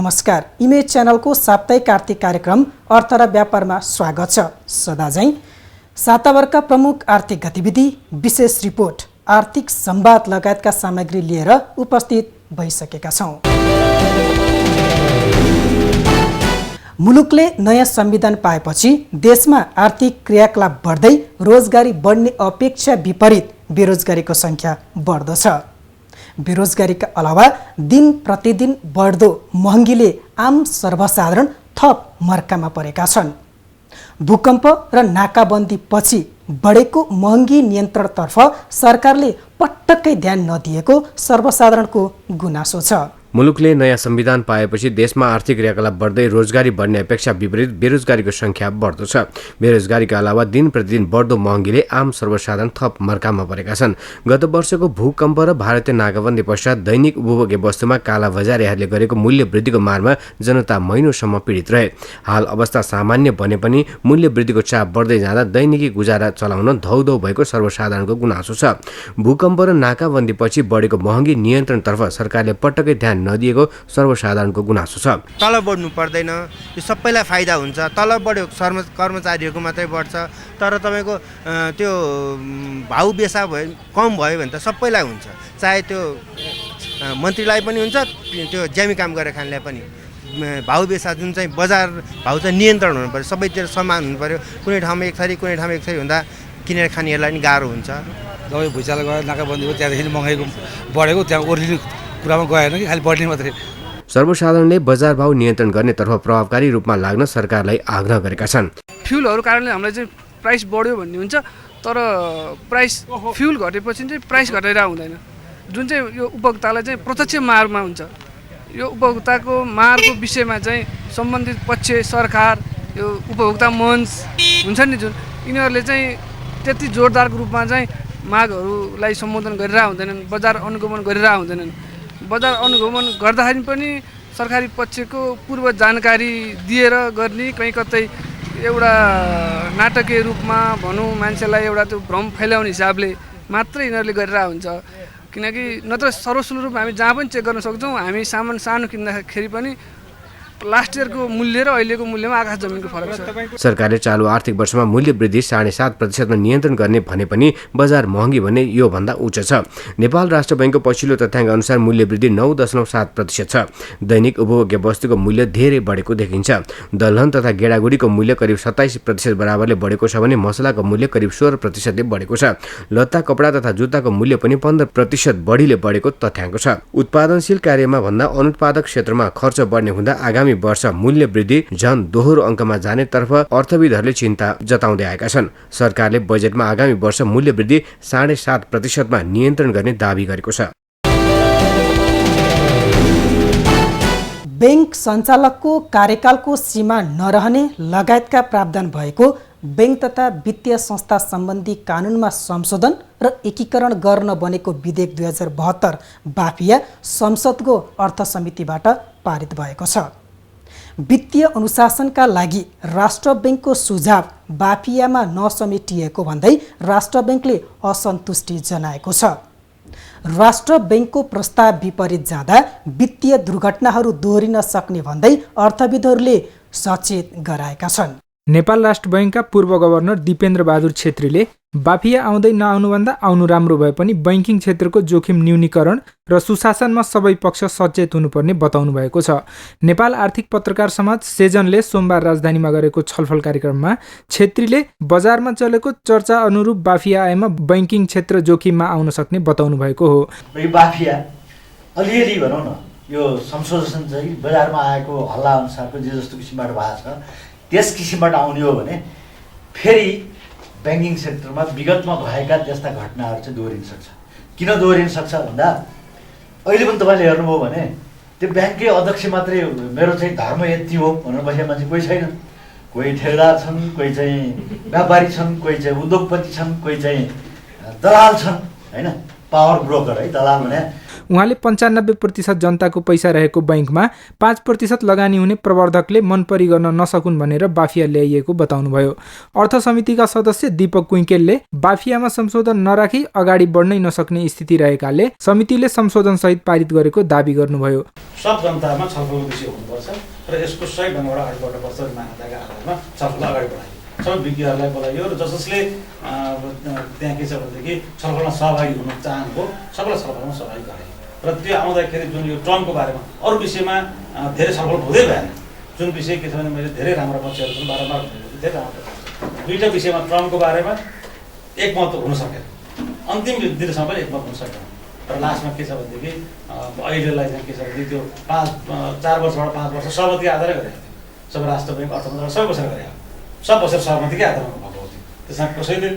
नमस्कार, इमेज च्यानलको साप्ताहिक आर्थिक कार्यक्रम अर्थ र व्यापारमा स्वागत छ। सदाझैं साताभरका प्रमुख आर्थिक गतिविधि, विशेष रिपोर्ट, आर्थिक संवाद लगायतका सामग्री लिएर उपस्थित भइसकेका छौं। मुलुकले नयाँ संविधान पाएपछि देशमा आर्थिक क्रियाकलाप बढ्दै रोजगारी बढ्ने अपेक्षा विपरीत बेरोजगारीको संख्या बढ्दो छ। बेरोजगारीका अलावा दिन प्रतिदिन बढ्दो महँगीले आम सर्वसाधारण थप मर्कामा परेका छन्। भूकम्प र नाकाबन्दी पछि बढेको महँगी नियन्त्रणतर्फ सरकारले पटक्कै ध्यान नदिएको सर्वसाधारणको गुनासो छ। मुलुकले नयाँ संविधान पाएपछि देशमा आर्थिक क्रियाकलाप बढ्दै रोजगारी बढ्ने अपेक्षा विपरीत बेरोजगारीको संख्या बढ्दो छ। बेरोजगारीका अलावा दिन प्रतिदिन बढ्दो महँगीले आम सर्वसाधारण थप मर्कामा परेका छन्। गत वर्षको भूकम्प र भारतीय नाकाबन्दी पश्चात दैनिक उपभोग्य वस्तुमा कालाबजारीहरूले गरेको मूल्य वृद्धिको मारमा जनता महिनौसम्म पीडित रहे। हाल अवस्था सामान्य बने पनि मूल्य वृद्धिको चाप बढ्दै जाँदा दैनिकी गुजारा चलाउन धौधौ भएको सर्वसाधारणको गुनासो छ। भूकम्प र नाकाबन्दी पछि बढेको महँगी नियन्त्रणतर्फ सरकारले पटक्कै ध्यान नदिएको सर्वसाधारणको गुनासो छ। तलब बढ्नु पर्दैन, यो सबैलाई फाइदा हुन्छ। तलब बढ्यो कर्मचारीहरूको मात्रै बढ्छ, तर तपाईँको त्यो भाउ बेसा भयो कम भयो भने त सबैलाई हुन्छ, चाहे त्यो मन्त्रीलाई पनि हुन्छ, त्यो ज्यामी काम गरेर खानेलाई पनि। भाउ बेसा जुन चाहिँ बजार भाउ चाहिँ नियन्त्रण हुनु पर्यो, सबैतिर समान हुनु पर्यो। कुनै ठाउँमा एक थरी कुनै ठाउँमा एक थरी हुँदा किनेर खानेहरूलाई पनि गाह्रो हुन्छ। जब भुइँचालो गयो नाकाबन्दी भयो त्यहाँदेखि महँगाइको बढेको, त्यहाँ ओर्लिने कुरामा गएन कि खालि बढ्ने मात्रै। सर्वसाधारणले बजार भाव नियन्त्रण गर्नेतर्फ प्रभावकारी रूपमा लाग्न सरकारलाई आग्रह गरेका छन्। फ्युलहरू कारणले हामीलाई चाहिँ प्राइस बढ्यो भन्ने हुन्छ, तर प्राइस फ्युल घटेपछि चाहिँ प्राइस घटेर हुँदैन। जुन चाहिँ यो उपभोक्तालाई चाहिँ प्रत्यक्ष मारमा हुन्छ। यो उपभोक्ताको मारको विषयमा चाहिँ सम्बन्धित पक्ष, सरकार, यो उपभोक्ता मञ्च हुन्छ नि, जुन यिनीहरूले चाहिँ त्यति जोरदारको रूपमा चाहिँ मागहरूलाई सम्बोधन गरेर हुँदैनन्, बजार अनुगमन गरेर हुँदैनन्। बजार अनुगमन गर्दाखेरि पनि सरकारी पक्षको पूर्व जानकारी दिएर गर्ने, कहीँ कतै एउटा नाटकीय रूपमा भनौँ मान्छेलाई एउटा त्यो भ्रम फैलाउने हिसाबले मात्रै यिनीहरूले गरेर हुन्छ। किनकि नत्र सर्वसुलभ रूपमा हामी जहाँ पनि चेक गर्न सक्छौँ, हामी सामान सानो किन्दाखेरि पनि लास्ट इयरको मूल्य र अहिलेको मूल्यमा आकाश जमिनको फरक छ। सरकारले चालु आर्थिक वर्षमा मूल्य वृद्धि 7.5% नियन्त्रण गर्ने भने पनि बजार महँगी भने यो भन्दा उच्च छ। नेपाल राष्ट्र बैंकको पछिल्लो तथ्याङ्क अनुसार मूल्य वृद्धि 9.7% छ। दैनिक उपभोग्य वस्तुको मूल्य धेरै बढेको देखिन्छ। दलहन तथा गेडागुडीको मूल्य करिब 27% बराबरले बढेको छ भने मसलाको मूल्य करिब 16% बढेको छ। लत्ता कपडा तथा जुत्ताको मूल्य पनि 15% बढीले बढेको तथ्याङ्क छ। उत्पादनशील कार्यमा भन्दा अनुत्पादक क्षेत्रमा खर्च बढ्ने हुँदा आगामी वर्ष मूल्य वृद्धि झन दोहोरो अङ्कमा जानेतर्फ अर्थविदहरूले चिन्ता जताउँदै आएका छन्। सरकारले बजेटमा आगामी वर्ष मूल्य वृद्धि 7.5%मा नियन्त्रण गर्ने दाबी गरेको छ। बैंक सञ्चालकको कार्यकालको सीमा नरहने लगायतका प्रावधान भएको बैंक तथा वित्तीय संस्था सम्बन्धी कानुनमा संशोधन र एकीकरण गर्न बनेको विधेयक 2072 बाफिया संसदको अर्थ समितिबाट पारित भएको छ। वित्तीय अनुशासनका लागि राष्ट्र बैंकको सुझाव बाफियामा नसमेटिएको भन्दै राष्ट्र बैंकले असन्तुष्टि जनाएको छ। राष्ट्र बैंकको प्रस्ताव विपरीत जाँदा वित्तीय दुर्घटनाहरू दोहोरिन सक्ने भन्दै अर्थविदहरूले सचेत गराएका छन्। नेपाल राष्ट्र बैंकका पूर्व गभर्नर दिपेन्द्र बहादुर छेत्रीले बाफिया आउँदै नआउनुभन्दा आउनु राम्रो भए पनि बैंकिङ क्षेत्रको जोखिम न्यूनीकरण र सुशासनमा सबै पक्ष सचेत हुनुपर्ने बताउनु भएको छ। नेपाल आर्थिक पत्रकार समाज सेजनले सोमबार राजधानीमा गरेको छलफल कार्यक्रममा छेत्रीले बजारमा चलेको चर्चा अनुरूप बाफिया आएमा बैंकिङ क्षेत्र जोखिममा आउन सक्ने बताउनु भएको हो। यो बाफिया अलिअलि भनौँ न, यो संशोधन चाहिँ बजारमा आएको हल्ला अनुसारको जे जस्तो किसिमबाट भएको छ त्यस किसिमबाट आउने हो भने फेरि ब्याङ्किङ सेक्टरमा विगतमा भएका त्यस्ता घटनाहरू चाहिँ दोहोरिन सक्छ। किन दोहोरिन सक्छ भन्दा अहिले पनि तपाईँले हेर्नुभयो भने त्यो ब्याङ्ककै अध्यक्ष मात्रै मेरो चाहिँ धर्म यति हो भनेर बसेका मान्छे कोही छैन। कोही ठेकेदार छन्, कोही चाहिँ व्यापारी छन्, कोही चाहिँ उद्योगपति छन्, कोही चाहिँ दलाल छन्, होइन। पावर ब्रोकर है, दलाल भने। उहाँले 95% जनताको पैसा रहेको बैंकमा 5% लगानी हुने प्रवर्धकले मनपरी गर्न नसकुन् भनेर बाफिया ल्याइएको बताउनुभयो। अर्थ समितिका सदस्य दीपक कुइकेलले बाफियामा संशोधन नराखी अगाडि बढ्नै नसक्ने स्थिति रहेकाले समितिले संशोधन सहित पारित गरेको दाबी गर्नुभयो। सब जनतामा छलफलको विषय हुनुपर्छ र यसको सही ढङ्गबाट अगाडि बढ्नुपर्छ मान्यताका आधारमा छलफल अगाडि बढाइयो। सबै विज्ञहरूलाई बोलाइयो र जसले त्यहाँ के छ भनेदेखि छलफलमा सहभागी हुन चाहनुभयो सबैलाई छलफलमा सहभागी गराइयो। र त्यो आउँदाखेरि जुन यो ट्रम्पको बारेमा अरू विषयमा धेरै छलफल हुँदै भएन। जुन विषय के छ भने मैले धेरै राम्रो पक्षहरू छन्, बारम्बार धेरै राम्रो दुईवटा विषयमा ट्रम्पको बारेमा एकमत हुन सकेन, अन्तिम दिनसम्म पनि एकमत हुन सकेन। र लास्टमा के छ भनेदेखि अहिलेलाई चाहिँ के छ भने त्यो 4 वर्षबाट 5 वर्ष सहमतिको आधारै गरेको थियो। सबै राष्ट्र ब्याङ्क अर्थ मन्त्रालय सबै बसेर गरेको, सब बसेर सहमतिकै आधारमा भएको थियो। त्यसमा कसैले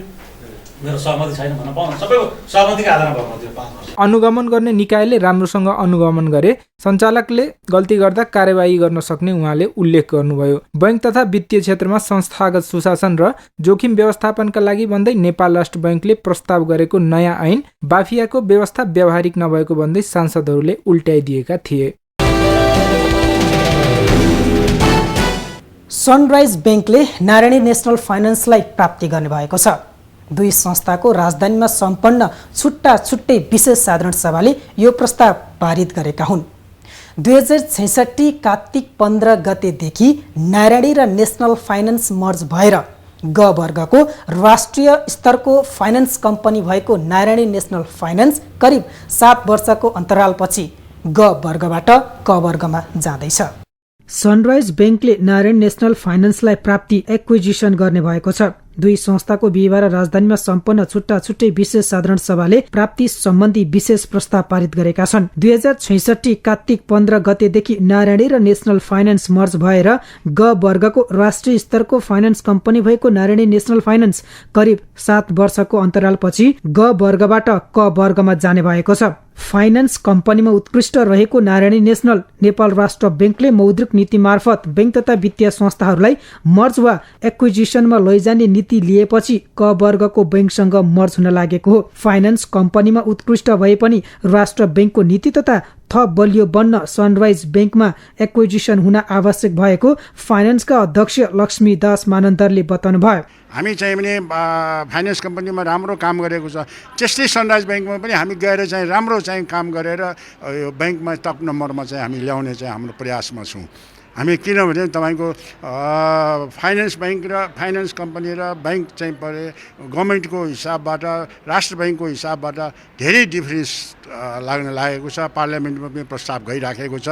मेरो सहमति छैन भन्न पाउँदैन, सबैको सहमतिकै आधारमा भएको थियो 5 वर्ष। अनुगमन गर्ने निकायले राम्रोसँग अनुगमन गरे सञ्चालकले गल्ती गर्दा कार्यवाही गर्न सक्ने उहाँले उल्लेख गर्नुभयो। बैंक तथा वित्तीय क्षेत्रमा संस्थागत सुशासन र जोखिम व्यवस्थापनका लागि भन्दै नेपाल राष्ट्र बैंकले प्रस्ताव गरेको नयाँ ऐन बाफियाको व्यवस्था व्यावहारिक नभएको भन्दै सांसदहरूले उल्ट्याइदिएका थिए। सनराइज बैंकले नारायणी नेसनल फाइनान्सलाई प्राप्ति गर्ने भएको छ। दुई संस्थाको राजधानीमा सम्पन्न छुट्टा छुट्टै विशेष साधारण सभाले यो प्रस्ताव पारित गरेका हुन्। 2066 कार्तिक 15 गतेदेखि नारायणी र नेसनल फाइनान्स मर्ज भएर ग वर्गको राष्ट्रिय स्तरको फाइनान्स कम्पनी भएको नारायणी नेसनल फाइनान्स करिब 7 वर्षको अन्तरालपछि ग वर्गबाट क वर्गमा जाँदैछ। सनराइज बैंकले नारायण नेसनल फाइनान्सलाई प्राप्ति एक्विजिसन गर्ने भएको छ। दुई संस्थाको बिहिबार राजधानीमा सम्पन्न छुट्टा छुट्टै विशेष साधारण सभाले प्राप्ति सम्बन्धी विशेष प्रस्ताव पारित गरेका छन्। 2066 कार्तिक 15 गतेदेखि नारायणी र नेसनल फाइनान्स मर्ज भएर ग वर्गको राष्ट्रिय स्तरको फाइनान्स कम्पनी भएको नारायणी नेसनल फाइनान्स करिब 7 वर्षको अन्तरालपछि ग वर्गबाट क वर्गमा जाने भएको छ। फाइनान्स कम्पनीमा उत्कृष्ट रहेको नारायणी नेसनल नेपाल राष्ट्र बैंकले मौद्रिक नीति मार्फत बैंक तथा वित्तीय संस्थाहरूलाई मर्ज वा एक्विजिसनमा लैजाने नीति लिएपछि क वर्गको बैंकसँग मर्ज हुन लागेको हो। फाइनान्स कम्पनीमा उत्कृष्ट भए पनि राष्ट्र बैंकको नीति तथा थप बलियो बन्न सनराइज बैंकमा एक्विजिसन हुन आवश्यक भएको फाइनान्सका अध्यक्ष लक्ष्मी दास मानन्दरले बताउनु भयो। हामी चाहिँ भने फाइनान्स कम्पनीमा राम्रो काम गरेको छ, त्यस्तै सनराइज बैंकमा पनि हामी गएर चाहिँ राम्रो चाहिँ काम गरेर यो बैंकमा टप नम्बरमा चाहिँ हामी ल्याउने चाहिँ हाम्रो प्रयासमा छौँ हामी। किनभने तपाईँको फाइनान्स बैंक र फाइनान्स कम्पनी र बैंक चाहिँ परे गभर्मेन्टको हिसाबबाट राष्ट्र बैंकको हिसाबबाट धेरै डिफ्रेन्स लाग्न लागेको छ। पार्लियामेन्टमा पनि प्रस्ताव गइराखेको छ,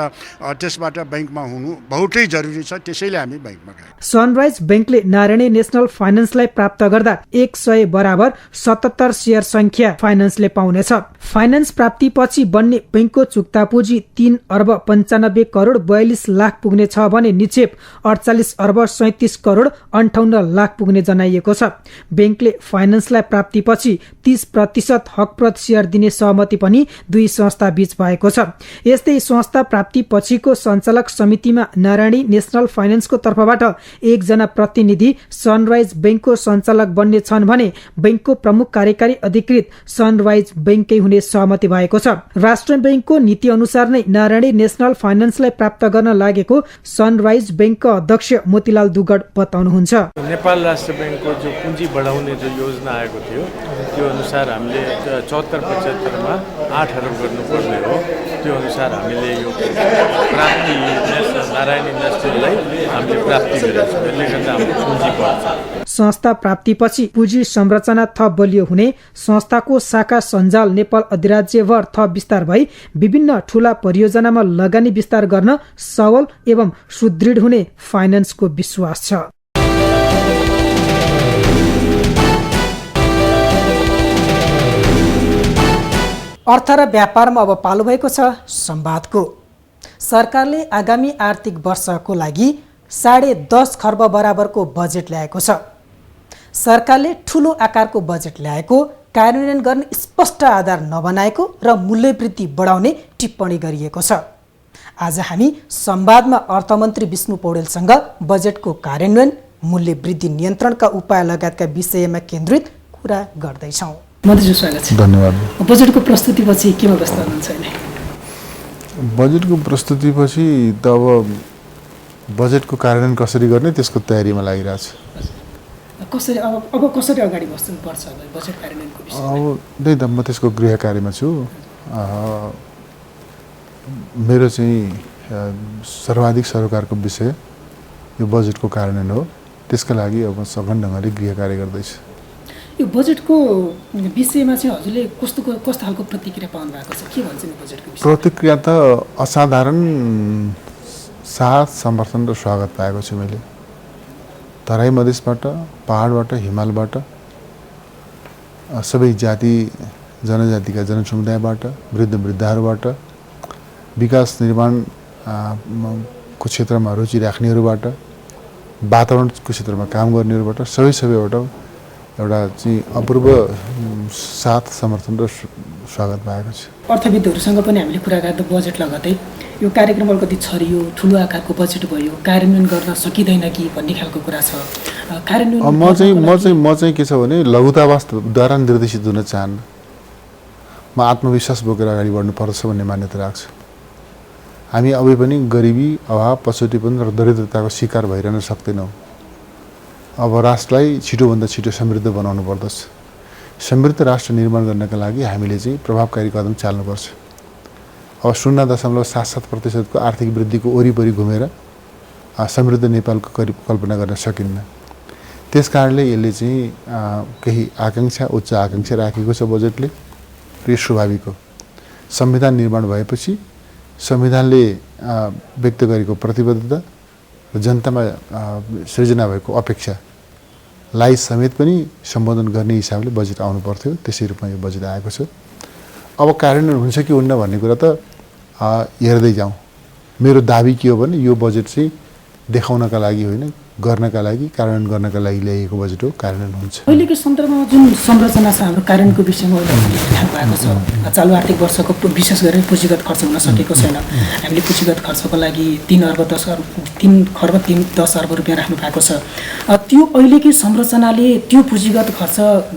त्यसबाट बैंकमा हुनु बहुतै जरुरी छ, त्यसैले हामी बैंकमा गयौँ। सनराइज बैंकले नारायणी नेसनल फाइनान्सलाई प्राप्त गर्दा 100 बराबर 77 शेयर संख्या फाइनान्सले पाउनेछ। फाइनान्स प्राप्तिपछि बन्ने बैंकको चुक्ता पुँजी 3 अर्ब 95 करोड 42 लाख पुग्ने छ भने निक्षेप 48 अर्ब 37 करोड 58 लाख पुग्ने जनाइएको छ। बैंकले फाइनान्सलाई प्राप्तिपछि 30% हकप्रत शेयर दिने सहमति पनि दुई संस्था बीच भएको छ। यस्तै संस्था प्राप्तिपछिको सञ्चालक समितिमा नारायणी नेसनल फाइनान्सको तर्फबाट 1 जना प्रतिनिधि सनराइज बैंकको सञ्चालक बन्ने छन् भने बैंकको प्रमुख कार्यकारी अधिकृत सनराइज बैंककै हुने सहमति भएको छ। राष्ट्र बैंकको नीति अनुसार नै नारायणी नेसनल फाइनान्सलाई प्राप्त गर्न लागेको सनराइज बैंकका अध्यक्ष मोतीलाल दुगड बताउनुहुन्छ। नेपाल राष्ट्र बैंकको जो पुँजी बढाउने जो योजना आएको थियो त्यो अनुसार हामीले 74-75 मा 8 अर्ब गर्नुपर्ने हो। त्यो अनुसार हामीले यो प्राप्ति नारायणी नेसनललाई हामीले प्राप्ति गरेका छौँ। यसले गर्दा हाम्रो पुँजी बढ्छ। संस्था प्राप्तिपछि पुँजी संरचना थप बलियो हुने, संस्थाको शाखा सञ्जाल नेपाल अधिराज्यभर थप विस्तार भई विभिन्न ठूला परियोजनामा लगानी विस्तार गर्न सबल एवं सुदृढ हुने फाइनान्सको विश्वास छ। अर्थ र व्यापारमा अब पालो भएको छ संवादको। सरकारले आगामी आर्थिक वर्षको लागि 10.5 खर्ब बराबरको बजेट ल्याएको छ। सरकारले ठूलो आकारको बजेट ल्याएको, कार्यान्वयन गर्ने स्पष्ट आधार नबनाएको र मूल्यवृद्धि बढाउने टिप्पणी गरिएको छ। आज हामी संवादमा अर्थमन्त्री विष्णु पौडेलसँग बजेटको कार्यान्वयन, मूल्यवृद्धि नियन्त्रणका उपाय लगायतका विषयमा केन्द्रित कुरा गर्दैछौँ। मन्त्रीज्यू स्वागत छ। धन्यवाद। बजेटको प्रस्तुतिपछि केमा व्यस्त हुनुहुन्छ अहिले? बजेटको प्रस्तुतिपछि त अब बजेटको कार्यान्वयन कसरी गर्ने त्यसको तयारीमा लागिरहेको छु। कसरी अब कसरी अगाडि बढ्नुपर्छ बजेट कार्यान्वयनको विषय? अब त्यही त म त्यसको गृह कार्यमा छु। मेरो चाहिँ सर्वाधिक सरोकारको विषय यो बजेटको कार्यान्वयन हो। त्यसका लागि अब सघन ढङ्गले गृह कार्य गर्दैछु। यो बजेटको विषयमा चाहिँ हजुरले कस्तो खालको प्रतिक्रिया पाउनु भएको छ? के भन्छ नि बजेटको विषय? प्रतिक्रिया त असाधारण साथ समर्थन र स्वागत पाएको छु मैले। तराई मधेसबाट, पहाडबाट, हिमालबाट, सबै जाति जनजातिका जनसमुदायबाट, वृद्ध वृद्धाहरूबाट, विकास निर्माण को क्षेत्रमा रुचि राख्नेहरूबाट, वातावरणको क्षेत्रमा काम गर्नेहरूबाट सबैबाट एउटा चाहिँ अपूर्व साथ समर्थन र स्वागत पाएको छ। अर्थविदहरूसँग पनि हामीले कुरा गर्दा बजेट लगतै यो कार्यक्रम अलिकति छरियो, ठुलो आकारको बजेट भयो, कार्यान्वयन गर्न सकिँदैन कि भन्ने खालको कुरा छ। म चाहिँ के छ भने लघुतावासद्वारा निर्देशित हुन चाहन्न। म आत्मविश्वास बोकेर अगाडि बढ्नुपर्छ भन्ने मान्यता राख्छु। हामी अबै पनि गरिबी, अभाव, पछौटेपन र दरिद्रताको शिकार भइरहन सक्दैनौँ। अब राष्ट्रलाई छिटोभन्दा छिटो समृद्ध बनाउनु पर्दछ। समृद्ध राष्ट्र निर्माण गर्नका लागि हामीले चाहिँ प्रभावकारी कदम चाल्नुपर्छ। अब 0.77% आर्थिक वृद्धिको वरिपरि घुमेर समृद्ध नेपालको कल्पना गर्न सकिन्न। त्यस कारणले यसले चाहिँ केही आकाङ्क्षा, उच्च आकाङ्क्षा राखेको छ बजेटले र यो स्वाभाविक हो। संविधान निर्माण भएपछि संविधानले व्यक्त गरेको प्रतिबद्धता र जनतामा सृजना भएको अपेक्षालाई समेत पनि सम्बोधन गर्ने हिसाबले बजेट आउनु पर्थ्यो। त्यसै रूपमा यो बजेट आएको छ। अब कार्यान्वयन हुन्छ कि हुन्न भन्ने कुरा त हेर्दै जाउँ। मेरो दाबी के हो भने यो बजेट चाहिँ देखाउनका लागि होइन, गर्नका लागि, कार्यान्वयन गर्नका लागि ल्याइएको बजेट हो। कार्यान्वयन हुन्छ। अहिलेको सन्दर्भमा जुन संरचना छ हाम्रो कार्यान्वयनको विषयमा ध्यान भएको छ। चालु आर्थिक वर्षको विशेष गरेर पुँजीगत खर्च हुन सकेको छैन। हामीले पुँजीगत खर्चको लागि 3 खर्ब 10 अर्ब रुपियाँ राख्नु भएको छ। त्यो अहिलेकै संरचनाले त्यो पुँजीगत खर्च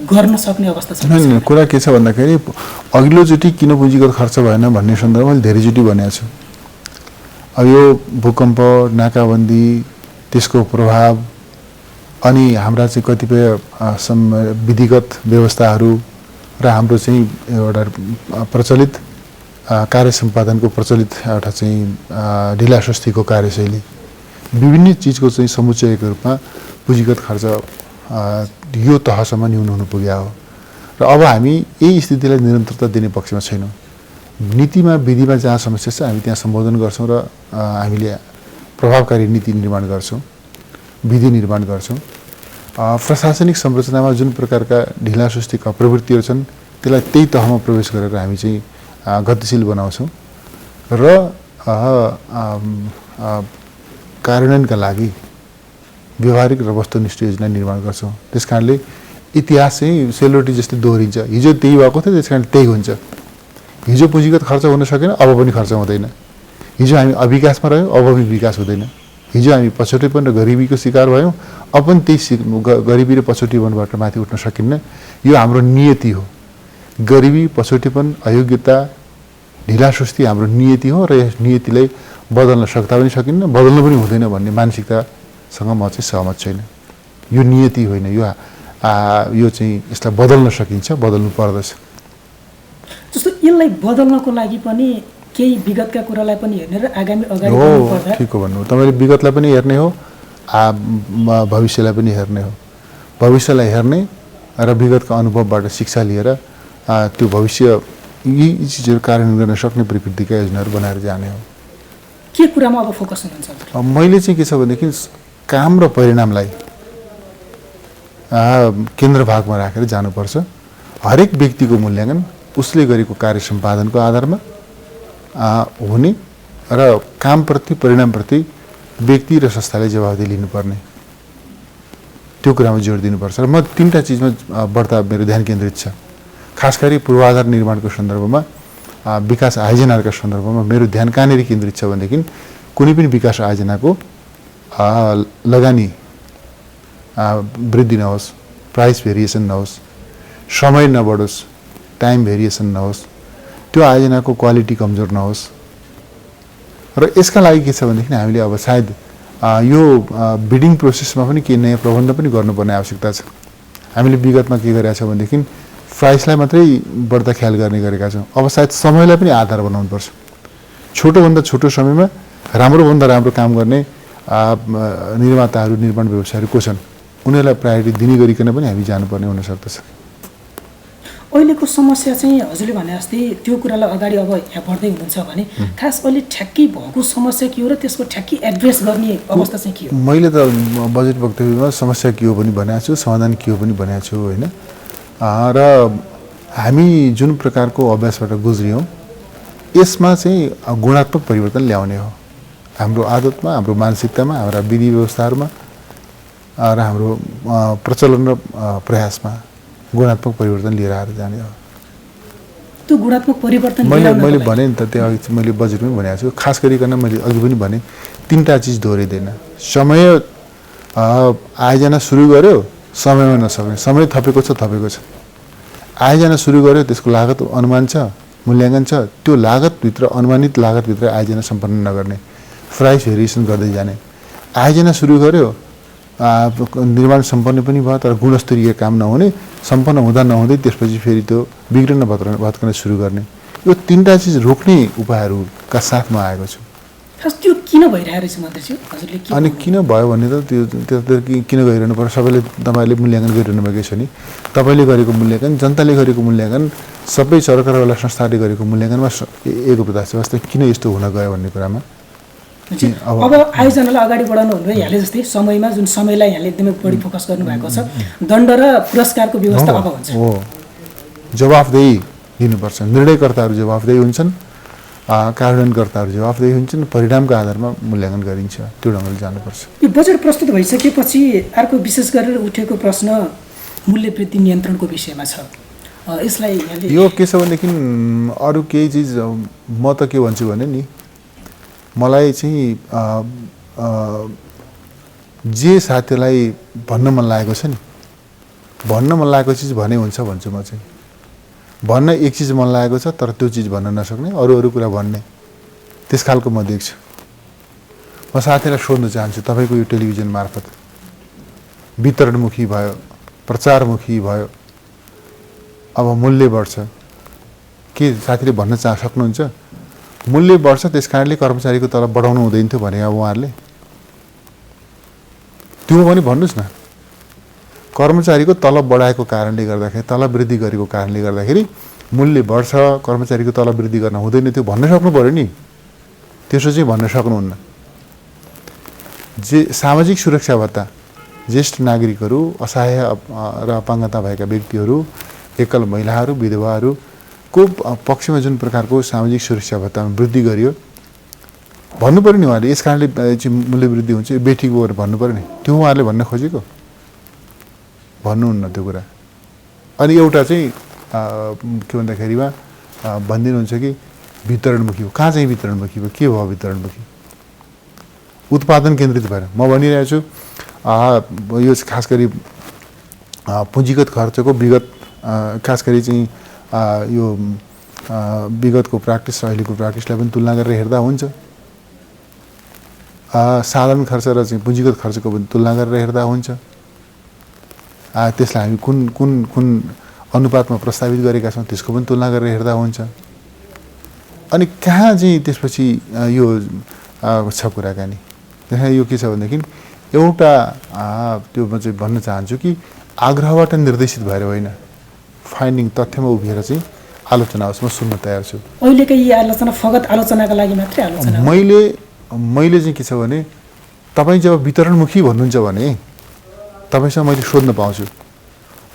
गर्न सक्ने अवस्था छ? होइन, कुरा के छ भन्दाखेरि अघिल्लोचोटि किन पुँजीगत खर्च भएन भन्ने सन्दर्भमा मैले धेरैचोटि भनेको छु। अब यो भूकम्प, नाकाबन्दी, त्यसको प्रभाव अनि हाम्रा चाहिँ कतिपय विधिगत व्यवस्थाहरू र हाम्रो चाहिँ एउटा प्रचलित कार्य सम्पादनको प्रचलित एउटा चाहिँ ढिलासुस्तीको कार्यशैली, विभिन्न चिजको चाहिँ समुच्चयको रूपमा पुँजीगत खर्च यो तहसम्म न्यून हुन पुग्यो हो। र अब हामी यही स्थितिलाई निरन्तरता दिने पक्षमा छैनौँ। नीतिमा, विधिमा जहाँ समस्या छ हामी त्यहाँ सम्बोधन गर्छौँ र हामीले प्रभावकारी नीति निर्माण गर्छौँ, विधि निर्माण गर्छौँ। प्रशासनिक संरचनामा जुन प्रकारका ढिलासुस्तीका प्रवृत्तिहरू छन् त्यसलाई त्यही तहमा प्रवेश गरेर हामी चाहिँ गतिशील बनाउँछौँ र कार्यान्वयनका लागि व्यवहारिक र वस्तुनिष्ठ योजना निर्माण गर्छौँ। त्यस कारणले इतिहास चाहिँ सेलरोटी जस्तै दोहोरिन्छ। हिजो त्यही भएको थियो, त्यस कारण त्यही हुन्छ। हिजो पुँजीगत खर्च हुन सकेन, अब पनि खर्च हुँदैन। हिजो हामी अविकासमा रह्यौँ, अब पनि विकास हुँदैन। हिजो हामी पछौटेपन र गरिबीको शिकार भयौँ, अब पनि त्यही गरिबी र पछौटेपनबाट माथि उठ्न सकिन्न। यो हाम्रो नियति हो। गरिबी, पछौटेपन, अयोग्यता, ढिलासुस्ती हाम्रो नियति हो र यस नियतिलाई बदल्न सक्दा पनि सकिन्न, बदल्न पनि हुँदैन भन्ने मानसिकतासँग म चाहिँ सहमत छैन। यो नियति होइन, यो चाहिँ यसलाई बदल्न सकिन्छ, बदल्नु पर्दछ। जस्तो यसलाई बदल्नको लागि पनि केही विगतका कुरालाई पनि हेर्ने र अगाडि बढ्नुपर्दा ठिक हो भन्नु। तपाईले विगतलाई पनि हेर्ने हो, भविष्यलाई पनि हेर्ने हो। भविष्यलाई हेर्ने र विगतका अनुभवबाट शिक्षा लिएर त्यो भविष्य यी चिजहरू कार्यान्वयन गर्न सक्ने प्रकृतिका योजनाहरू बनाएर जाने हो। के कुरामा अब फोकस हुनुहुन्छ? मैले चाहिँ के छ भनेदेखि काम र परिणामलाई केन्द्र भागमा राखेर जानुपर्छ। हरेक व्यक्तिको मूल्याङ्कन उसले गरेको कार्य सम्पादनको आधारमा हुने र कामप्रति, परिणामप्रति व्यक्ति र संस्थाले जवाबदेही लिनुपर्ने, त्यो कुरामा जोड दिनुपर्छ। र म 3टा चिजमा बढ्ता मेरो ध्यान केन्द्रित छ। खास गरी पूर्वाधार निर्माणको सन्दर्भमा, विकास आयोजनाका सन्दर्भमा मेरो ध्यान कहाँनिर केन्द्रित छ भनेदेखि कुनै पनि विकास आयोजनाको लगानी वृद्धि नहोस्, प्राइस भेरिएसन नहोस्, समय नबढोस्, टाइम भेरिएसन नहोस्, त्यो आयोजनाको क्वालिटी कमजोर नहोस्। र यसका लागि के छ भनेदेखि हामीले अब सायद यो बिडिङ प्रोसेसमा पनि केही नयाँ प्रबन्ध पनि गर्नुपर्ने आवश्यकता छ। हामीले विगतमा के गरेका छौँ भनेदेखि प्राइसलाई मात्रै बढ्ता ख्याल गर्ने गरेका छौँ। अब सायद समयलाई पनि आधार बनाउनुपर्छ। छोटोभन्दा छोटो समयमा राम्रोभन्दा राम्रो काम गर्ने निर्माताहरू, निर्माण व्यवसायहरू को छन्, उनीहरूलाई प्रायोरिटी दिने गरिकन पनि हामी जानुपर्ने हुन सक्दछ। अहिलेको समस्या चाहिँ हजुरले भने जस्तै त्यो कुरालाई अगाडि अब यहाँ बढ्दै हुनुहुन्छ भने खास अहिले ठ्याक्कै भएको समस्या के हो र त्यसको ठ्याक्कै एड्रेस गर्ने अवस्था चाहिँ के हो? मैले त बजेट वक्तव्यमा समस्या के हो पनि भनेको छु, समाधान के हो पनि भनेको छु होइन। र हामी जुन प्रकारको अभ्यासबाट गुज्रियौँ यसमा चाहिँ गुणात्मक परिवर्तन ल्याउने हो। हाम्रो आदतमा, हाम्रो मानसिकतामा, हाम्रा विधि व्यवस्थाहरूमा र हाम्रो प्रचलन र प्रयासमा गुणात्मक परिवर्तन लिएर आएर जाने हो। त्यो गुणात्मक परिवर्तन मैले भने नि त, त्यहाँ अघि मैले बजेटमै भनेको छु। खास गरिकन मैले अघि पनि भने 3टा चिज दोहोऱ्याइँदैन। समय आयोजना सुरु गर्यो, समयमा नसक्ने, समय थपेको छ। आयोजना सुरु गर्यो, त्यसको लागत अनुमान छ, मूल्याङ्कन छ, त्यो लागतभित्र, अनुमानित लागतभित्र आयोजना सम्पन्न नगर्ने, प्राइस भेरिएसन गर्दै जाने। आयोजना सुरु गर्यो, निर्माण सम्पन्न पनि भयो तर गुणस्तरीय काम नहुने, सम्पन्न हुँदा नहुँदै त्यसपछि फेरि त्यो बिग्रन भत्कन सुरु गर्ने। यो 3टा चिज रोक्ने उपायहरूका साथमा आएको छु। खास त्यो किन भइरहेको रहेछ मन्त्रीज्यू, हजुरले के? अनि किन भयो भने त त्यो किन गरिरहनु पर्छ? सबैले तपाईँले मूल्याङ्कन गरिरहनु भएको छ नि। तपाईँले गरेको मूल्याङ्कन, जनताले गरेको मूल्याङ्कन, सबै सरकारवाला संस्थाले गरेको मूल्याङ्कनमा एकरूपता छ। वास्तव किन यस्तो हुन गयो भन्ने कुरामा अब आयोजनालाई अगाडि बढाउनु हुँदै यहाँले जस्तै समयमा जुन समयलाई यहाँले एकदमै बढी फोकस गर्नुभएको छ, दण्ड र पुरस्कारको व्यवस्था अब हुन्छ। हो, जवाफदेही दिनुपर्छ। निर्णयकर्ताहरू जवाफदेही हुन्छन्, कार्यान्वयनकर्ताहरू जवाफदेही हुन्छन्, परिणामको आधारमा मूल्याङ्कन गरिन्छ। त्यो ढङ्गले जानुपर्छ। यो बजेट प्रस्तुत भइसकेपछि अर्को विशेष गरेर उठेको प्रश्न मूल्य वृद्धि नियन्त्रणको विषयमा छ। यसलाई यो के छ भनेदेखि अरू केही चिज म त के भन्छु भने नि, मलाई चाहिँ जे साथीलाई भन्न मन लागेको छ नि, भन्न मन लागेको चिज भने हुन्छ भन्छु म चाहिँ। भन्न एक चिज मन लागेको छ तर त्यो चिज भन्न नसक्ने, अरू कुरा भन्ने, त्यस खालको म देख्छु। म साथीलाई सोध्न चाहन्छु, तपाईँको यो टेलिभिजन मार्फत वितरणमुखी भयो, प्रचारमुखी भयो, अब मूल्य बढ्छ, के साथीले भन्न सक्नुहुन्छ? मूल्य बढ्छ त्यस कारणले कर्मचारीको तलब बढाउनु हुँदैन थियो भने अब उहाँहरूले त्यो पनि भन्नुहोस् न। कर्मचारीको तलब बढाएको कारणले गर्दाखेरि, तलब वृद्धि गरेको कारणले गर्दाखेरि मूल्य बढ्छ, कर्मचारीको तलब वृद्धि गर्न हुँदैन थियो भन्न सक्नु पऱ्यो नि। त्यसो चाहिँ भन्न सक्नुहुन्न। जे सामाजिक सुरक्षा भत्ता ज्येष्ठ नागरिकहरू, असहाय र अपाङ्गता भएका व्यक्तिहरू, एकल महिलाहरू, विधवाहरूको पक्षमा जुन प्रकारको सामाजिक सुरक्षा भत्तामा वृद्धि गरियो भन्नु पर्यो नि उहाँले। यस कारणले चाहिँ मूल्य वृद्धि हुन्छ, यो बेठिक हो भन्नु पर्यो नि। त्यो उहाँहरूले भन्न खोजेको भन्नुहुन्न त्यो कुरा। अनि एउटा चाहिँ के भन्दाखेरिमा भनिदिनुहुन्छ कि वितरणमुखी हो। कहाँ चाहिँ वितरणमुखी भयो? के भयो वितरणमुखी? उत्पादन केन्द्रित भएर म भनिरहेको छु। यो खास गरी पुँजीगत खर्चको विगत, खास गरी चाहिँ यो विगतको प्र्याक्टिस अहिलेको प्र्याक्टिसलाई पनि तुलना गरेर हेर्दा हुन्छ। साधारण खर्च र चाहिँ पुँजीगत खर्चको पनि तुलना गरेर हेर्दा हुन्छ। त्यसलाई हामी कुन कुन कुन अनुपातमा प्रस्तावित गरेका छौँ त्यसको पनि तुलना गरेर हेर्दा हुन्छ। अनि कहाँ चाहिँ त्यसपछि यो छ कुराकानी। त्यहाँ यो के छ भनेदेखि एउटा त्यो म चाहिँ भन्न चाहन्छु कि आग्रहबाट निर्देशित भएर होइन, फाइन्डिङ तथ्यमा उभिएर चाहिँ आलोचना होस्। म सुन्न तयार छु। अहिलेकै यी आलोचना फगत आलोचनाका लागि मात्रै आलोचना? मैले चाहिँ के छ भने, तपाईँ जब वितरणमुखी भन्नुहुन्छ भने तपाईँसँग मैले सोध्न पाउँछु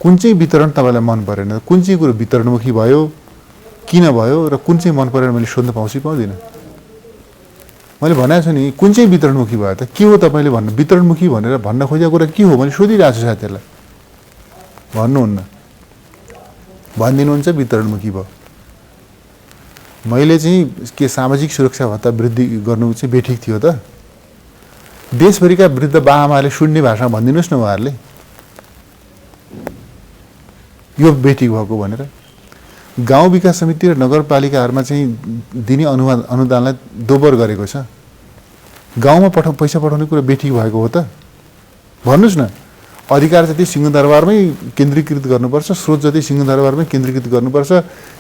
कुन चाहिँ वितरण तपाईँलाई मन परेन, कुन चाहिँ कुरो वितरणमुखी भयो, किन भयो, र कुन चाहिँ मन परेन मैले सोध्न पाउँछु कि पाउँदिनँ? मैले भनेको छु नि, कुन चाहिँ वितरणमुखी भयो त के हो तपाईँले भन्नु? वितरणमुखी भनेर भन्न खोजेको कुरा के हो मैले सोधिरहेको छु साथीहरूलाई। भन्नुहुन्न, भनिदिनुहुन्छ वितरणमुखी भयो। मैले चाहिँ के सामाजिक सुरक्षा भत्ता वृद्धि गर्नु चाहिँ बेठिक थियो त? देशभरिका वृद्ध बाआमाले सुन्ने भाषामा भनिदिनुहोस् न उहाँहरूले। यो बेठी भएको भनेर गाउँ विकास समिति र नगरपालिकाहरूमा चाहिँ दिने अनुदानलाई दोब्बर गरेको छ। गाउँमा पैसा पठाउने कुरा बेठी भएको हो त? भन्नुहोस् न। अधिकार जति सिंहदरबारमै केन्द्रीकृत गर्नुपर्छ, स्रोत जति सिंहदरबारमै केन्द्रीकृत गर्नुपर्छ।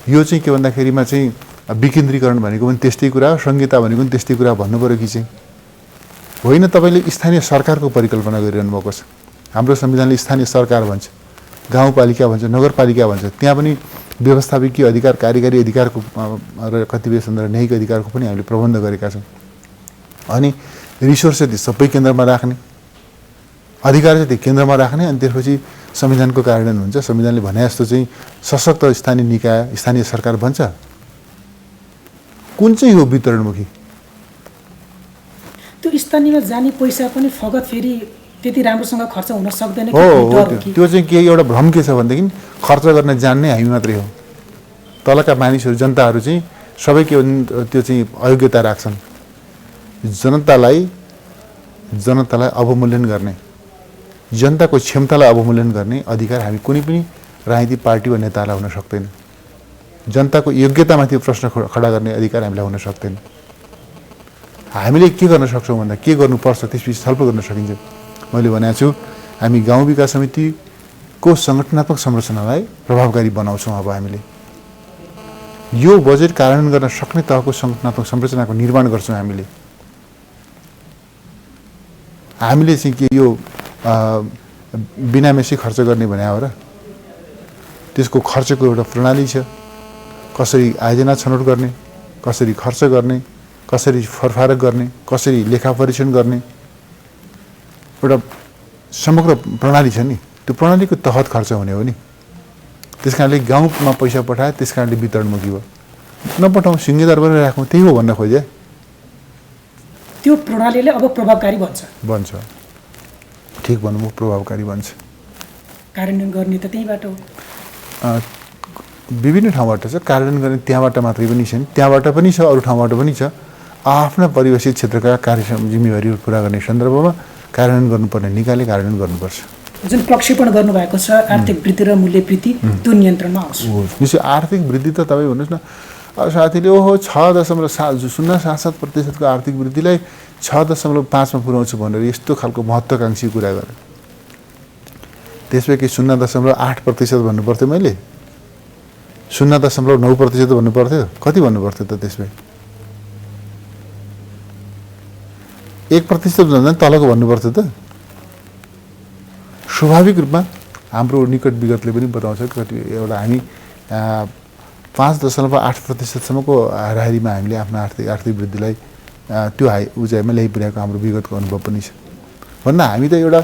यो चाहिँ के भन्दाखेरिमा चाहिँ विकेन्द्रीकरण भनेको पनि त्यस्तै कुरा हो, संहिता भनेको पनि त्यस्तै कुरा भन्नु पऱ्यो कि चाहिँ होइन। तपाईँले स्थानीय सरकारको परिकल्पना गरिरहनु भएको छ। हाम्रो संविधानले स्थानीय सरकार भन्छ, गाउँपालिका भन्छ, नगरपालिका भन्छ। त्यहाँ पनि व्यवस्थापकीय अधिकार, कार्यकारी अधिकारको र कतिपय सन्दर्भ न्यायिक अधिकारको पनि हामीले प्रबन्ध गरेका छौँ। अनि रिसोर्स चाहिँ सबै केन्द्रमा राख्ने, अधिकार चाहिँ केन्द्रमा राख्ने, अनि त्यसपछि संविधानको कार्यान्वयन हुन्छ। संविधानले भने जस्तो चाहिँ सशक्त स्थानीय निकाय, स्थानीय सरकार भन्छ। कुन चाहिँ हो वितरणमुखी? त्यो स्थानीयमा जाने पैसा पनि फगत फेरि त्यति राम्रोसँग खर्च हुन सक्दैन कि? हो, त्यो चाहिँ के एउटा भ्रम के छ भनेदेखि खर्च गर्न जान्ने हामी मात्रै हो। तलका मानिसहरू, जनताहरू चाहिँ सबै के त्यो चाहिँ अयोग्यता राख्छन्। जनतालाई अवमूल्यन गर्ने, जनताको क्षमतालाई अवमूल्यन गर्ने अधिकार हामी कुनै पनि राजनीतिक पार्टी वा नेतालाई हुन सक्दैन। जनताको योग्यतामाथि प्रश्न खडा गर्ने अधिकार हामीलाई हुन सक्दैन। हामीले के गर्न सक्छौँ भन्दा के गर्नुपर्छ त्यसपछि छलफल गर्न सकिन्छ। मैले भनेको छु हामी गाउँ विकास समितिको सङ्गठनात्मक संरचनालाई प्रभावकारी बनाउँछौँ। अब हामीले यो बजेट कार्यान्वयन गर्न सक्ने तहको सङ्गठनात्मक संरचनाको निर्माण गर्छौँ। हामीले चाहिँ के यो बिनामेसी खर्च गर्ने भने हो र? त्यसको खर्चको एउटा प्रणाली छ। कसरी आयोजना छनौट गर्ने, कसरी खर्च गर्ने, कसरी फरफारक गर्ने, कसरी लेखा परीक्षण गर्ने, एउटा समग्र प्रणाली छ नि। त्यो प्रणालीको तहत खर्च हुने हो नि। त्यस कारणले गाउँमा पैसा पठाए, त्यस कारणले वितरणमुखी हो। नपठाउँ, सिंहदरबारमै राखौँ, त्यही हो भन्न खोजे। त्यो प्रणालीले अब प्रभावकारी बन्छ। ठिक भन्नुभयो, प्रभावकारी बन्छ। कार्यान्वयन गर्ने त त्यहीबाट हो। विभिन्न ठाउँबाट छ कार्यान्वयन गर्ने। त्यहाँबाट मात्रै पनि छैन, त्यहाँबाट पनि छ, अरू ठाउँबाट पनि छ। आफ्ना परिवेशित क्षेत्रका कार्य जिम्मेवारीहरू पुरा गर्ने सन्दर्भमा कार्यान्वयन गर्नुपर्ने निकायले कार्यान्वयन गर्नुपर्छ। जुन प्रक्षेपण गर्नुभएको छ आर्थिक वृद्धि र मूल्य वृद्धि, त्यो नियन्त्रणमा आउँछ। निश्चय आर्थिक वृद्धि त तपाईँ भन्नुहोस् न, साथीले ओहो 6.07% आर्थिक वृद्धिलाई 6.5 पुर्याउँछु भनेर यस्तो खालको महत्त्वाकांक्षी कुरा गरेँ। त्यसपछि 0.8% भन्नु पर्थ्यो, मैले 0.9% भन्नु पर्थ्यो। कति भन्नु पर्थ्यो त? त्यसपछि 1% भन्दा तलको भन्नु पर्थ्यो त। स्वाभाविक रूपमा हाम्रो निकट विगतले पनि बताउँछ कति एउटा हामी 5.8%सम्मको हाराहारीमा हामीले आफ्नो आर्थिक वृद्धिलाई त्यो उचाइमा ल्याइपुर्याएको हाम्रो विगतको अनुभव पनि छ। भन्दा हामी त एउटा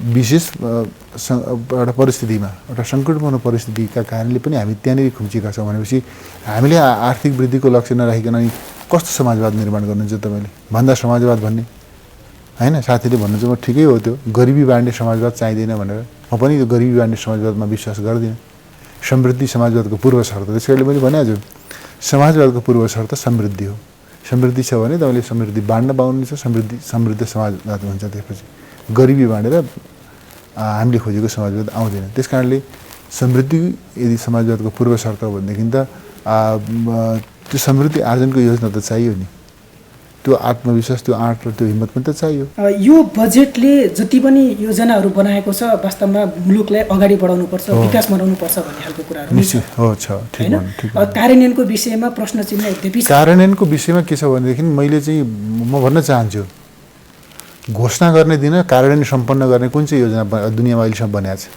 विशेष एउटा परिस्थितिमा, एउटा सङ्कटपूर्ण परिस्थितिका कारणले पनि हामी त्यहाँनिर खुम्चिएका छौँ भनेपछि हामीले आर्थिक वृद्धिको लक्ष्य नराखिकन कस्तो समाजवाद निर्माण गर्नुहुन्छ तपाईँले? भन्दा समाजवाद भन्ने होइन। साथीले भन्नुहुन्छ म ठिकै हो, त्यो गरिबी बाँड्ने समाजवाद चाहिँदैन भनेर। म पनि त्यो गरिबी बाँड्ने समाजवादमा विश्वास गर्दिनँ। समृद्धि समाजवादको पूर्व शर्त। त्यस कारणले मैले भनेको छु समाजवादको पूर्व शर्त समृद्धि हो। समृद्धि छ भने तपाईँले समृद्धि बाँड्न पाउनुहुन्छ, समृद्ध समाजवाद हुन्छ। त्यसपछि गरिबी बाँडेर हामीले खोजेको समाजवाद आउँदैन। त्यस कारणले समृद्धि यदि समाजवादको पूर्व शर्त हो भनेदेखि त त्यो समृद्धि आर्जनको योजना त चाहियो नि। त्यो आत्मविश्वास, त्यो आँट र त्यो हिम्मत पनि त चाहियो। यो बजेटले जति पनि योजनाहरू बनाएको छ वास्तवमा मुलुकलाई अगाडि बढाउनुपर्छ, विकास बनाउनुपर्छ भन्ने खालको कुराहरू निश्चय हो छ। ठिक कार्यान्वयनको विषयमा प्रश्न चिन्ह यद्यपि कार्यान्वयनको विषयमा के छ भनेदेखि मैले चाहिँ म भन्न चाहन्छु घोषणा गर्ने दिन कार्यान्वयन सम्पन्न गर्ने कुन चाहिँ योजना दुनियाँमा अहिलेसम्म बनिएको छ?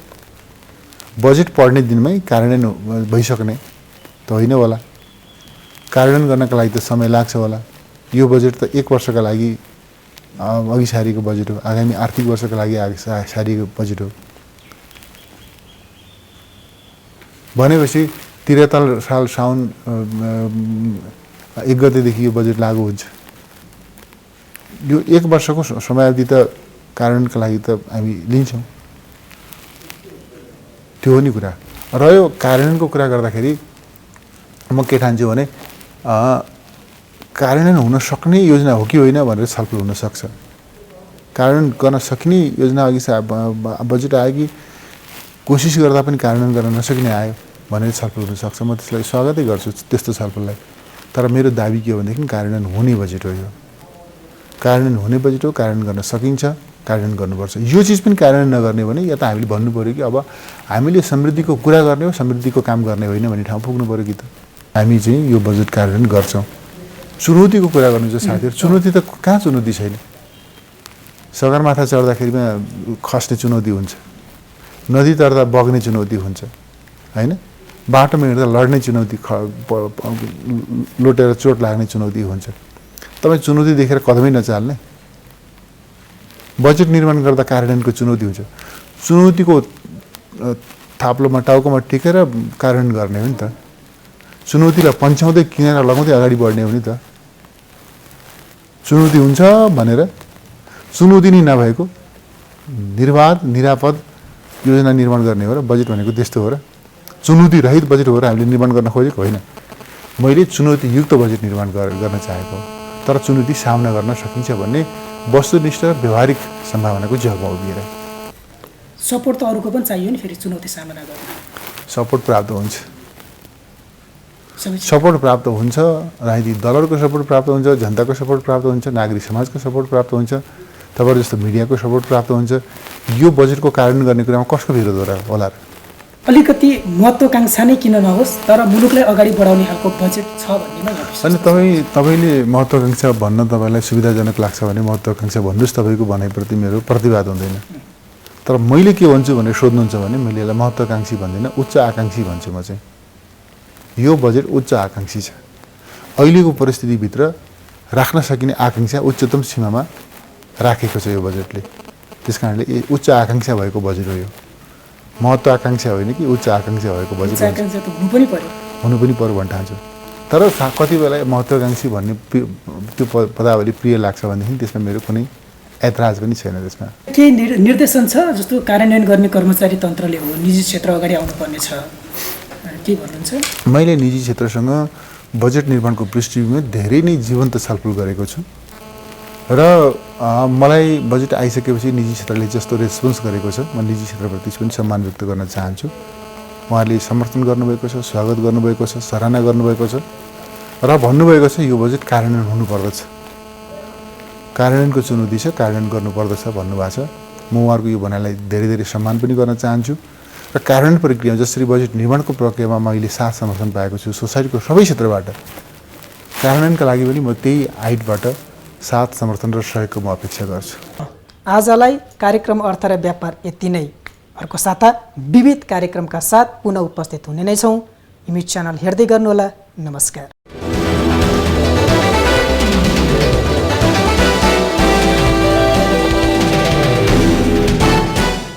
बजेट पढ्ने दिनमै कार्यान्वयन भइसक्ने त होइन होला। कार्यान्वयन गर्नका लागि त समय लाग्छ होला। यो बजेट त 1 वर्षका लागि अघि सारिएको बजेट हो, आगामी आर्थिक वर्षका लागि सारिएको बजेट हो भनेपछि 73 साल साउन 1 गतेदेखि यो बजेट लागू हुन्छ। यो 1 वर्षको समयावधि त कार्यान्वयनका लागि त हामी लिन्छौँ। त्यो हो नि कुरा। रह्यो कार्यान्वयनको कुरा गर्दाखेरि म के ठान्छु भने कार्यान्वयन हुन सक्ने योजना हो कि होइन भनेर छलफल हुनसक्छ। कार्यान्वयन गर्न सकिने योजना अघि बजेट आयो कि कोसिस गर्दा पनि कार्यान्वयन गर्न नसकिने आयो भनेर छलफल हुनसक्छ। म त्यसलाई स्वागतै गर्छु त्यस्तो छलफललाई। तर मेरो दाबी के हो भनेदेखि कार्यान्वयन हुने बजेट हो यो। कार्यान्वयन हुने बजेट हो, कार्यान्वयन गर्न सकिन्छ, कार्यान्वयन गर्नुपर्छ। यो चिज पनि कार्यान्वयन नगर्ने भने या त हामीले भन्नु पऱ्यो कि अब हामीले समृद्धिको कुरा गर्ने हो, समृद्धिको काम गर्ने होइन भन्ने ठाउँ पुग्नु पऱ्यो कि त। हामी चाहिँ यो बजेट कार्यान्वयन गर्छौँ। चुनौतीको कुरा गर्नुहुन्छ साथीहरू, चुनौती त कहाँ चुनौती छैन। सगरमाथा चढ्दाखेरिमा खस्ने चुनौती हुन्छ, नदी तर्दा बग्ने चुनौती हुन्छ होइन, बाटोमा हिँड्दा लड्ने चुनौती, लोटेर चोट लाग्ने चुनौती हुन्छ। तपाईँ चुनौती देखेर कदमै नचाल्ने। बजेट निर्माण गर्दा कार्यान्वयनको चुनौती हुन्छ। चुनौतीको थाप्लोमा टाउकोमा टेकेर कार्यान्वयन गर्ने हो नि त। चुनौतीलाई पन्छाउँदै किनेर लगाउँदै अगाडि बढ्ने हो नि त। चुनौती हुन्छ भनेर चुनौती नै नभएको निर्वाध निरापद योजना निर्माण गर्ने हो र बजेट भनेको त्यस्तो हो र। चुनौती रहित बजेट हो र हामीले निर्माण गर्न खोजेको होइन। मैले चुनौतीयुक्त बजेट निर्माण गर्न चाहेको हो। तर चुनौती सामना गर्न सकिन्छ भन्ने वस्तुनिष्ठ व्यावहारिक सम्भावनाको जगमा उभिएर सपोर्ट त अरूको पनि चाहियो नि फेरि चुनौती सामना गर्न। सपोर्ट प्राप्त हुन्छ, सपोर्ट प्राप्त हुन्छ, राजनीतिक दलहरूको सपोर्ट प्राप्त हुन्छ, जनताको सपोर्ट प्राप्त हुन्छ, नागरिक समाजको सपोर्ट प्राप्त हुन्छ, तपाईँहरू जस्तो मिडियाको सपोर्ट प्राप्त हुन्छ। यो बजेटको कार्यान्वयन गर्ने कुरामा कसको विरोध होला र? अलिकति महत्त्वाकांक्षा नै किन नहोस् तर मुलुकलाई अगाडि बढाउने खालको बजेट छ भन्नेमा अनि तपाईँले महत्त्वाकांक्षा भन्न तपाईँलाई सुविधाजनक लाग्छ भने महत्त्वाकांक्षा भन्नुहोस्, तपाईँको भनाइप्रति मेरो प्रतिवाद हुँदैन। तर मैले के भन्छु भनेर सोध्नुहुन्छ भने मैले यसलाई महत्त्वाकांक्षी भन्दिनँ, उच्च आकाङ्क्षी भन्छु। म चाहिँ यो बजेट उच्च आकाङ्क्षी छ। अहिलेको परिस्थितिभित्र राख्न सकिने आकाङ्क्षा उच्चतम सीमामा राखेको छ यो बजेटले। त्यस कारणले उच्च आकाङ्क्षा भएको बजेट हो यो। महत्त्वाकांक्षा होइन कि उच्च आकाङ्क्षा भएको बजेट हुनु पनि पर्यो भन्न ठान्छु। तर कति बेला महत्त्वाकांक्षी भन्ने त्यो पदावली प्रिय लाग्छ भनेदेखि त्यसमा मेरो कुनै ऐतराज पनि छैन। त्यसमा के निर्देशन छ जस्तो कार्यान्वयन गर्ने कर्मचारी तन्त्रले हो, निजी क्षेत्र अगाडि आउनुपर्ने छ, के भन्नुहुन्छ? मैले निजी क्षेत्रसँग बजेट निर्माणको पृष्ठभूमिमा धेरै नै जीवन्त छलफल गरेको छु र मलाई बजेट आइसकेपछि निजी क्षेत्रले जस्तो रेस्पोन्स गरेको छ म निजी क्षेत्रप्रति पनि सम्मान व्यक्त गर्न चाहन्छु। उहाँहरूले समर्थन गर्नुभएको छ, स्वागत गर्नुभएको छ, सराहना गर्नुभएको छ र भन्नुभएको छ यो बजेट कार्यान्वयन हुनुपर्दछ, कार्यान्वयनको चुनौती छ, कार्यान्वयन गर्नुपर्दछ भन्नुभएको छ। म उहाँहरूको यो भनाइलाई धेरै धेरै सम्मान पनि गर्न चाहन्छु र कार्यान्वयन प्रक्रिया जसरी बजेट निर्माणको प्रक्रियामा मैले साथ समर्थन पाएको छु सोसाइटीको सबै क्षेत्रबाट, कार्यान्वयनका लागि पनि म त्यही हाइटबाट साथ समर्थन र सहयोगको म अपेक्षा गर्छु। आजलाई कार्यक्रम अर्थ र व्यापार यति नै। अर्को साता विविध कार्यक्रमका साथ पुनः उपस्थित हुने नै छौँ। इमेज च्यानल हेर्दै गर्नुहोला। नमस्कार।